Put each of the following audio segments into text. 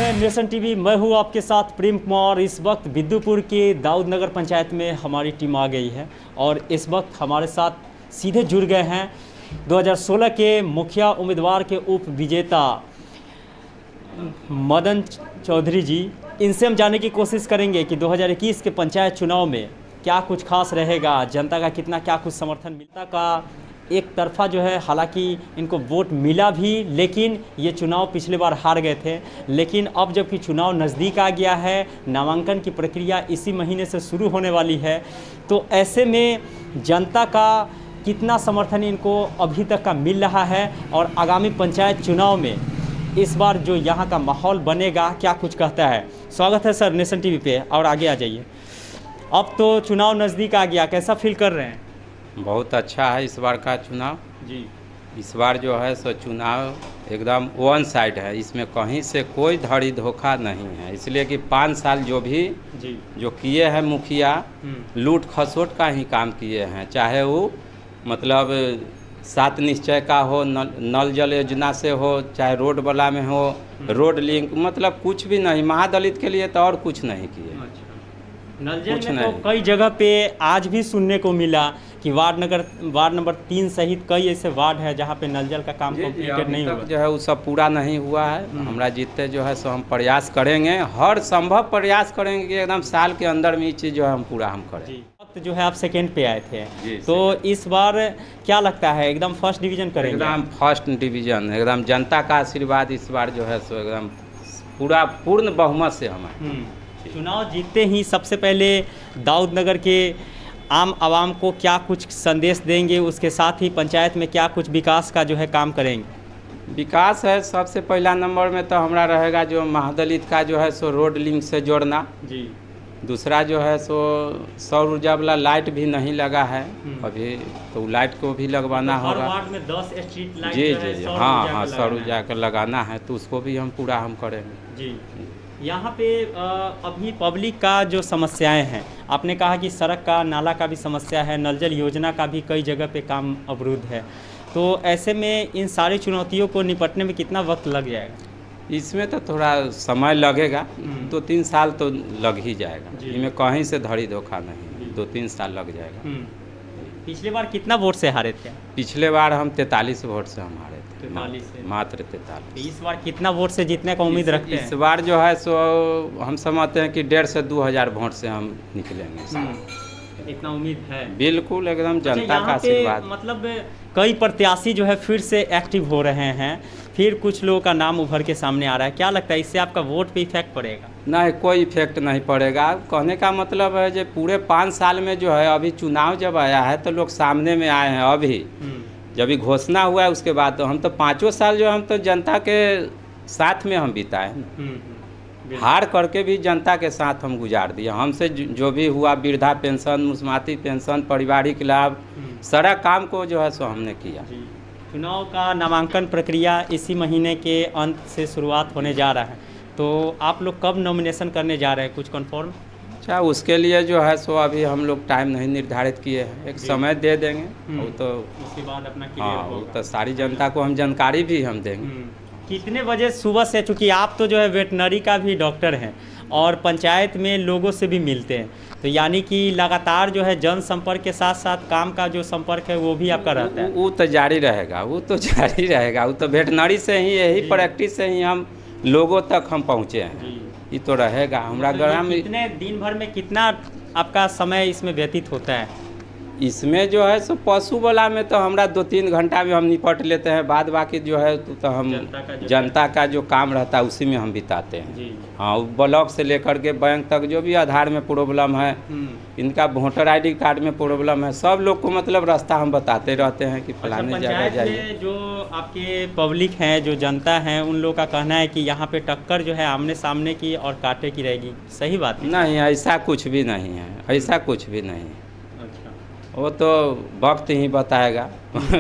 है nation TV. मैं हूँ आपके साथ प्रेम कुमार। इस वक्त बिद्दुपुर के दाऊद नगर पंचायत में हमारी टीम आ गई है और इस वक्त हमारे साथ सीधे जुड़ गए हैं 2016 के मुखिया उम्मीदवार के उप विजेता मदन चौधरी जी। इनसे हम जानने की कोशिश करेंगे कि 2021 के पंचायत चुनाव में क्या कुछ खास रहेगा, जनता का कितना क्या कुछ समर्थन मिलता का एक तरफा जो है। हालांकि इनको वोट मिला भी, लेकिन ये चुनाव पिछले बार हार गए थे। लेकिन अब जबकि चुनाव नज़दीक आ गया है, नामांकन की प्रक्रिया इसी महीने से शुरू होने वाली है, तो ऐसे में जनता का कितना समर्थन इनको अभी तक का मिल रहा है और आगामी पंचायत चुनाव में इस बार जो यहाँ का माहौल बनेगा क्या कुछ कहता है। स्वागत है सर नेशन टीवी पे, और आगे आ जाइए। अब तो चुनाव नज़दीक आ गया, कैसा फील कर रहे हैं? बहुत अच्छा है इस बार का चुनाव जी। इस बार जो है सो चुनाव एकदम वन साइड है, इसमें कहीं से कोई धड़ी धोखा नहीं है। इसलिए कि 5 साल जो भी जो किए हैं मुखिया, लूट खसोट का ही काम किए हैं। चाहे वो मतलब 7 निश्चय का हो, नल जल योजना से हो, चाहे रोड वाला में हो, रोड लिंक, मतलब कुछ भी नहीं। महादलित के लिए तो और कुछ नहीं किए। नल जल में तो कई जगह पे आज भी सुनने को मिला कि वार्ड नंबर 3 सहित कई ऐसे वार्ड है जहाँ पे नल जल का काम कंप्लीटेड नहीं हुआ जो है वो सब पूरा नहीं हुआ है। हमरा जीतते जो है सो हम प्रयास करेंगे, हर संभव प्रयास करेंगे कि एकदम साल के अंदर में ये चीज़ जो है हम पूरा करें। वक्त जो है आप सेकेंड पे आए थे, तो इस बार क्या लगता है एकदम फर्स्ट डिवीजन करेंगे? एकदम फर्स्ट डिवीजन, एकदम जनता का आशीर्वाद इस बार जो है सो एकदम पूर्ण बहुमत से हमारे चुनाव जीतते ही सबसे पहले दाऊद नगर के आम आवाम को क्या कुछ संदेश देंगे, उसके साथ ही पंचायत में क्या कुछ विकास का जो है काम करेंगे? विकास है सबसे पहला नंबर में तो हमारा रहेगा जो महादलित का जो है सो रोड लिंक से जोड़ना जी। दूसरा जो है सो सौर ऊर्जा वाला लाइट भी नहीं लगा है अभी, तो लाइट को भी लगवाना तो होगा। वार्ड में 10 स्ट्रीट लाइट जी, हाँ सौर ऊर्जा का लगाना है, तो उसको भी हम पूरा करेंगे जी। यहाँ पे अभी पब्लिक का जो समस्याएं हैं, आपने कहा कि सड़क का, नाला का भी समस्या है, नल जल योजना का भी कई जगह पे काम अवरुद्ध है, तो ऐसे में इन सारी चुनौतियों को निपटने में कितना वक्त लग जाएगा? इसमें तो थोड़ा समय लगेगा, 2-3 साल तो लग ही जाएगा। इनमें कहीं से धड़ी धोखा नहीं, 2-3 साल लग जाएगा। पिछले बार कितना वोट से हारे थे? पिछले बार हम 43 वोट से हम हारे थे, मात्र 43। इस बार कितना वोट से जीतने का उम्मीद रखते हैं? इस बार जो है सो हम समझते हैं कि 1,500 से 2,000 वोट से हम निकलेंगे। इतना उम्मीद है? बिल्कुल, एकदम जनता का आशीर्वाद। मतलब कई प्रत्याशी जो है फिर से एक्टिव हो रहे हैं, फिर कुछ लोगों का नाम उभर के सामने आ रहा है, क्या लगता है इससे आपका वोट पे इफेक्ट पड़ेगा? नहीं, कोई इफेक्ट नहीं पड़ेगा। कहने का मतलब है जो पूरे 5 साल में जो है, अभी चुनाव जब आया है तो लोग सामने में आए हैं। अभी जब भी घोषणा हुआ है उसके बाद तो हम तो 5 साल जो हम तो जनता के साथ में हम बिताए, हार करके भी जनता के साथ हम गुजार दिए। हमसे जो भी हुआ, वृद्धा पेंशन, मुस्माती पेंशन, पारिवारिक लाभ, सारा काम को जो है सो हमने किया। चुनाव का नामांकन प्रक्रिया इसी महीने के अंत से शुरुआत होने जा रहा है, तो आप लोग कब नॉमिनेशन करने जा रहे हैं, कुछ कन्फर्म? अच्छा, उसके लिए जो है सो अभी हम लोग टाइम नहीं निर्धारित किए हैं, एक समय दे देंगे, वो तो उसके बाद अपना हाँ, वो तो सारी जनता को हम जानकारी भी हम देंगे। कितने बजे सुबह से, चूँकि आप तो जो है वेटनरी का भी डॉक्टर हैं और पंचायत में लोगों से भी मिलते हैं, तो यानी कि लगातार जो है जनसंपर्क के साथ साथ काम का जो संपर्क है वो भी आपका रहता है? वो तो जारी रहेगा, वो तो जारी रहेगा। वो तो वेटनरी से ही, यही प्रैक्टिस से ही हम लोगों तक हम पहुँचे हैं। ये तो रहेगा हमारा ग्राम। कितने दिन भर में कितना आपका समय इसमें व्यतीत होता है? इसमें जो है सो पशु वाला में तो हमारा 2-3 घंटा में हम निपट लेते हैं। बाद बाकी जो है तो हम जनता का जो काम रहता है उसी में हम बिताते हैं। हाँ, ब्लॉक से लेकर के बैंक तक जो भी आधार में प्रॉब्लम है, इनका वोटर ID कार्ड में प्रॉब्लम है, सब लोग को मतलब रास्ता हम बताते रहते हैं कि फलाने जगह जाइए। जो आपके पब्लिक हैं, जो जनता है, उन लोगों का कहना है कि यहाँ पे टक्कर जो है आमने सामने की और कांटे की रहेगी, सही बात नहीं? ऐसा कुछ भी नहीं है, ऐसा कुछ भी नहीं है। वो तो वक्त ही बताएगा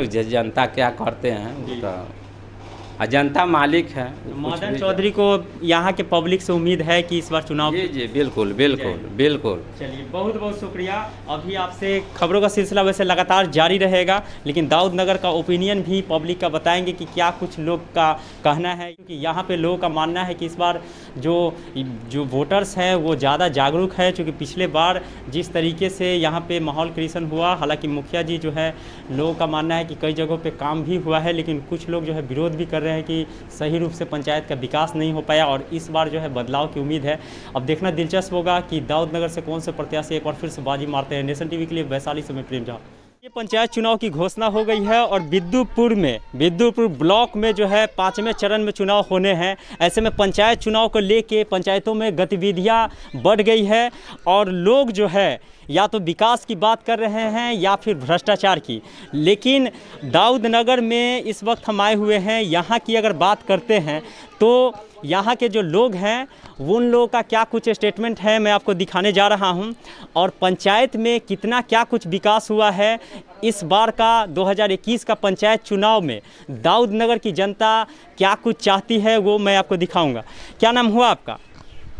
जनता क्या करते हैं, तो जनता मालिक है। मदन चौधरी को यहाँ के पब्लिक से उम्मीद है कि इस बार चुनाव? जी, बिल्कुल बिल्कुल बिल्कुल। चलिए, बहुत बहुत शुक्रिया। अभी आपसे खबरों का सिलसिला वैसे लगातार जारी रहेगा, लेकिन दाऊद नगर का ओपिनियन भी पब्लिक का बताएंगे कि क्या कुछ लोग का कहना है, क्योंकि यहाँ पे लोगों का मानना है कि इस बार जो वोटर्स हैं वो ज़्यादा जागरूक है, क्योंकि पिछले बार जिस तरीके से यहाँ पे माहौल क्रिएशन हुआ, हालांकि मुखिया जी जो है लोगों का मानना है कि कई जगहों पे काम भी हुआ है, लेकिन कुछ लोग जो है विरोध भी कर रहे हैं कि सही रूप से पंचायत का विकास नहीं हो पाया और इस बार जो है बदलाव की उम्मीद है। अब देखना दिलचस्प होगा कि दाऊदनगर से कौन से प्रत्याशी एक बार फिर से बाजी मारते हैं। नेशन टीवी के लिए वैशाली से मैं प्रेम झा। ये पंचायत चुनाव की घोषणा हो गई है और विद्युपुर ब्लॉक में जो है 5वें चरण में चुनाव होने हैं। ऐसे में पंचायत चुनाव को लेके पंचायतों में गतिविधियां बढ़ गई है और लोग जो है या तो विकास की बात कर रहे हैं या फिर भ्रष्टाचार की। लेकिन दाऊदनगर में इस वक्त हम आए हुए हैं, यहाँ की अगर बात करते हैं तो यहाँ के जो लोग हैं वो उन लोगों का क्या कुछ स्टेटमेंट है मैं आपको दिखाने जा रहा हूँ। और पंचायत में कितना क्या कुछ विकास हुआ है इस बार का 2021 का पंचायत चुनाव में दाऊदनगर की जनता क्या कुछ चाहती है वो मैं आपको दिखाऊंगा। क्या नाम हुआ आपका?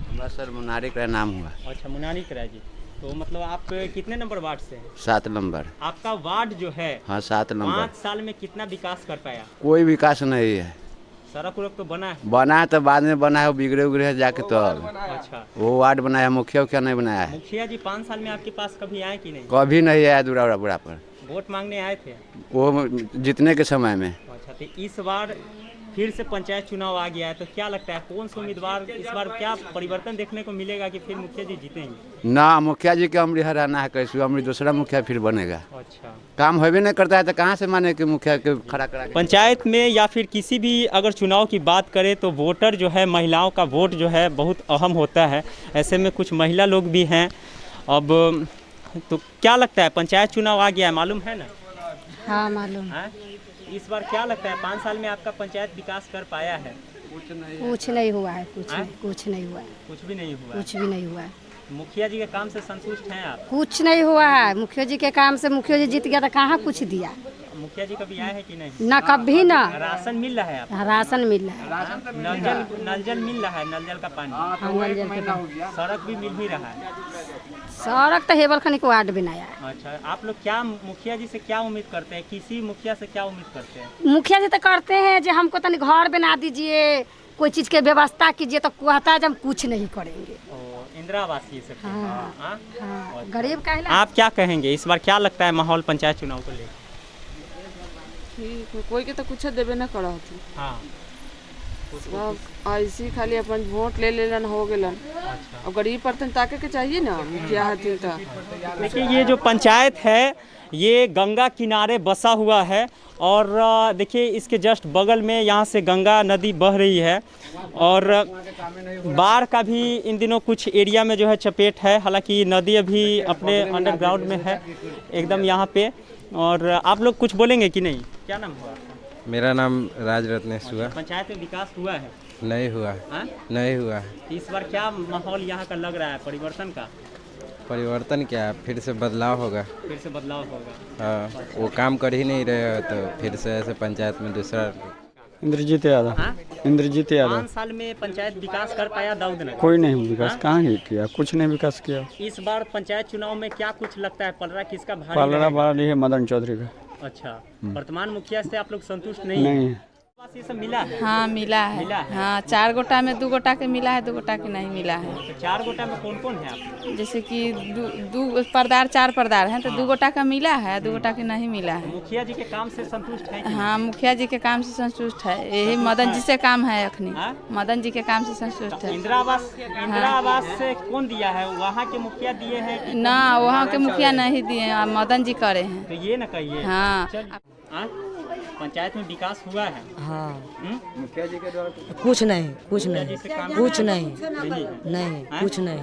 हमारा सर मुनारिक राय नाम हुआ। अच्छा, मुनारिक राय जी। तो मतलब आप कितने नंबर वार्ड से हैं? 7 नंबर। आपका वार्ड जो है हाँ 7 नंबर। 5 साल में कितना विकास कर पाया? कोई विकास नहीं है। सड़क उड़क तो बना है? बना है तो बाद में बना है, वो बिगड़े उगड़े है जाके तो। अच्छा, वो वार्ड बनाया है, मुखिया नहीं बनाया है। मुखिया जी 5 साल में आपके पास कभी आए कि नहीं? कभी नहीं आया दूरा बुरा पर। वोट मांगने आए थे वो जीतने के समय में। अच्छा, तो इस बार फिर से पंचायत चुनाव आ गया है, तो क्या लगता है कौन से उम्मीदवार इस बार क्या परिवर्तन देखने को मिलेगा कि फिर मुखिया जी जीतेंगे? ना, मुखिया जी के अमरी हराना है, कैसे अमरी दूसरा मुखिया फिर बनेगा। अच्छा, काम होबे नहीं करता है तो कहाँ से माने कि मुखिया के खड़ा करा। पंचायत में या फिर किसी भी अगर चुनाव की बात करें तो वोटर जो है, महिलाओं का वोट जो है बहुत अहम होता है। ऐसे में कुछ महिला लोग भी हैं। अब तो क्या लगता है पंचायत चुनाव आ गया है, मालूम है ना? हाँ मालूम। हाँ? इस बार क्या लगता है 5 साल में आपका पंचायत विकास कर पाया है? कुछ नहीं हुआ है, कुछ नहीं हुआ है, कुछ भी नहीं हुआ? कुछ भी नहीं हुआ है। मुखिया जी के काम से संतुष्ट हैं आप? कुछ नहीं हुआ है मुखिया जी के काम से। मुखिया जी जीत गया तो कहाँ कुछ दिया? मुखिया जी कभी आए हैं कि नहीं? ना कभी ना। राशन मिल रहा है आपको? राशन मिल रहा है। नल जल मिल रहा है, नल जल का पानी? हाँ, नल जल के पानी। सड़क भी मिल ही रहा है? सड़क तो हेबल खनी को वार्ड बनाया है। अच्छा, आप लोग क्या मुखिया जी से क्या उम्मीद करते हैं? किसी मुखिया से क्या उम्मीद करते हैं? मुखिया जी तो करते हैं जो हमको तनी घर बना दीजिए, कोई चीज के व्यवस्था कीजिए, तो कहता है जब हम कुछ नहीं करेंगे। इंदिरा आवास ये सब? हाँ, हाँ? हाँ, गरीब का आप क्या कहेंगे इस बार क्या लगता है माहौल पंचायत चुनाव को लेकर? कोई के तो कुछ देवे न करा होती। हाँ, सब ऐसी खाली अपन वोट ले लेलन हो गेलन। अब गरीब पर ताके के चाहिए ना मुखिया हथिन तो। देखिए ये जो पंचायत है ये गंगा किनारे बसा हुआ है और देखिए इसके जस्ट बगल में यहाँ से गंगा नदी बह रही है और बाढ़ का भी इन दिनों कुछ एरिया में जो है चपेट है। हालांकि नदी अभी अपने अंडरग्राउंड में है एकदम यहाँ पे। और आप लोग कुछ बोलेंगे कि नहीं? क्या नाम हुआ? मेरा नाम राज रत्नेश हुआ। पंचायत में विकास हुआ है? नहीं हुआ। हाँ? नहीं हुआ। इस बार क्या माहौल यहाँ का लग रहा है परिवर्तन का? परिवर्तन क्या, फिर से बदलाव होगा। फिर से बदलाव होगा? हाँ, वो काम कर ही नहीं रहे हो तो फिर से ऐसे पंचायत में दूसरा। इंद्रजीत यादव। हाँ? इंद्रजीत यादव। 5 साल में पंचायत विकास कर पाया दाऊदनगर? कोई नहीं विकास। हाँ? कहाँ ही किया, कुछ नहीं विकास किया। इस बार पंचायत चुनाव में क्या कुछ लगता है पलड़ा किसका भारी पालरा रहेगा? वाली है मदन चौधरी का। अच्छा, वर्तमान मुखिया से आप लोग संतुष्ट नहीं नहीं हैं? है। ये सब मिला है? हाँ मिला है। मिला है? हाँ 4 गोटा में 2 गोटा के मिला है, 2 गोटा के नहीं मिला है। तो 4 गोटा में कौन कौन है आप? जैसे कि 2 पर्दार 4 पर्दार हैं तो 2 गोटा का मिला है, 2 गोटा के नहीं मिला है। मुखिया जी के काम से संतुष्ट है कि नहीं? हाँ मुखिया जी के काम से संतुष्ट है। यही मदन जी से काम है अखनी। हाँ? मदन जी के काम से संतुष्ट है। इंदिरा आवास से कौन दिया है? वहाँ के मुखिया दिए हैं कि? ना वहाँ के मुखिया नहीं दिए, मदन जी करे हैं। तो ये न कहिए। हाँ हाँ? पंचायत में विकास हुआ है? हाँ मुखिया जी के द्वारा कुछ नहीं, कुछ नहीं, कुछ नहीं, नहीं कुछ नहीं।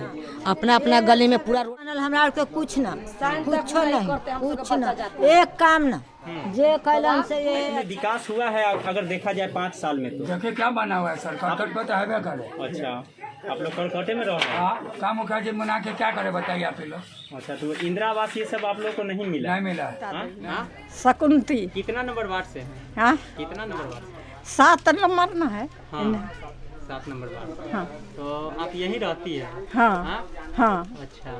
अपना अपना गली में पूरा हमारा के कुछ ना, कुछ नहीं, कुछ ना, एक काम ना जे कैलन से ये विकास हुआ है अगर देखा जाए 5 साल में तो? देखिए क्या बना हुआ है सर, करकट पे तो है करे। अच्छा, आप लोग करकटे में रह रहे हैं? हाँ, काम मुखिया जी बना के क्या करे बताइए आप लोग। अच्छा, तो इंदिरा आवास ये सब आप लोग को नहीं मिला? नहीं मिला है। हाँ? हाँ? शकुंती। कितना नंबर वार्ड से है? हाँ कितना नंबर वार्ड से? 7 नंबर ना है। हाँ 7 नंबर वार्ड। हाँ तो आप यहीं रहती है? हाँ हाँ? हाँ। अच्छा,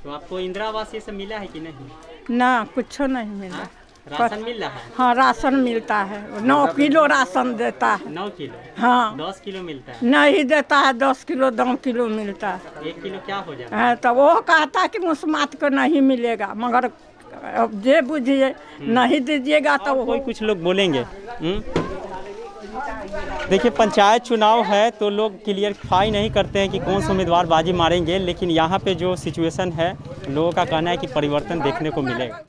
तो आपको इंदिरा आवास ये सब मिला है कि नहीं? ना कुछ नहीं मिला। हाँ? राशन मिल रहा है? हाँ राशन मिलता है, 9 किलो राशन देता है। 9 किलो? हाँ 10 किलो मिलता है? नहीं देता है, 10 किलो 2 किलो मिलता है। 1 किलो क्या हो जाता है? है तो वो कहता है कि मुस्मात को नहीं मिलेगा, मगर अब जे बुझिए नहीं दीजिएगा तो कोई कुछ लोग बोलेंगे। देखिए पंचायत चुनाव है तो लोग क्लियरफाई नहीं करते हैं कि कौन से उम्मीदवार बाजी मारेंगे, लेकिन यहाँ पे जो सिचुएशन है लोगों का कहना है कि परिवर्तन देखने को मिलेगा।